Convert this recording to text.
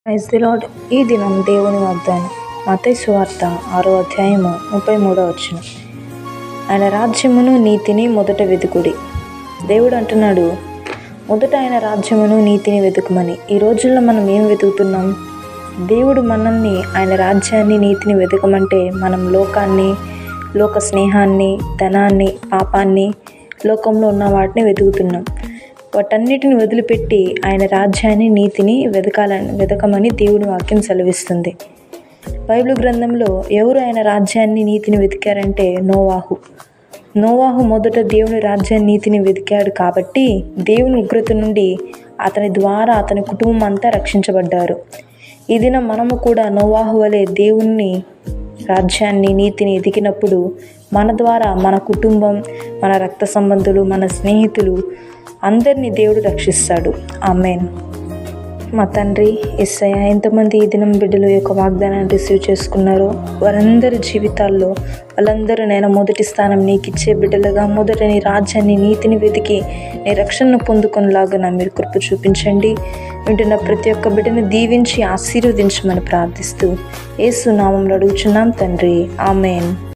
Praise the lord. ఈ దినం దేవుని వాగ్దానం మత్తయి సువార్త 6వ అధ్యాయము 33వ వచనం. ఆయన రాజ్యమును నీతిని మొదట వెతుకుడి. దేవుడు అంటున్నాడు, మొదట ఆయన రాజ్యమును నీతిని వెతుకుమని. ఈ రోజుల్లో మనం ఏం వెతుకుతున్నాం? దేవుడు మనల్ని, ఆయన రాజ్యాన్ని, నీతిని వెతకమంటే మనం లోకాన్ని, లోక స్నేహాన్ని, ధనాన్ని, పాపాన్ని, లోకంలో ఉన్న వాటిని వెతుకుతున్నాం. వాటన్నిటిని వదిలిపెట్టి ఆయన రాజ్యాన్ని, నీతిని వెతకమని దేవుని వాక్యం సెలవిస్తుంది. బైబిల్ గ్రంథంలో ఎవరు ఆయన రాజ్యాన్ని, నీతిని వెతికారంటే నోవాహు మొదట దేవుని రాజ్యాన్ని, నీతిని వెతికాడు కాబట్టి దేవుని ఉగ్రత నుండి అతని ద్వారా అతని కుటుంబం అంతా రక్షించబడ్డారు. ఈ దినం మనము కూడా నోవాహు వలె దేవుని రాజ్యాన్ని, నీతిని ఎదిగినప్పుడు మన ద్వారా మన కుటుంబం, మన రక్త సంబంధులు, మన స్నేహితులు అందరినీ దేవుడు రక్షిస్తాడు. ఆమేన్. మా తండ్రి యేసయ్య, ఎంతమంది ఈ దినం బిడ్డలు యొక్క వాగ్దానాన్ని రిసీవ్ చేసుకున్నారో వారందరి జీవితాల్లో వాళ్ళందరూ నేను మొదటి స్థానం నీకు ఇచ్చే బిడ్డలుగా, మొదట నీ రాజ్యాన్ని, నీతిని వెతికి నీ రక్షణను పొందుకునేలాగా మీరు కృప చూపించండి. వింటున్న ప్రతి ఒక్క బిడ్డను దీవించి ఆశీర్వదించమని ప్రార్థిస్తూ యేసు నామములో అడుగుచున్నాం తండ్రి. ఆమేన్.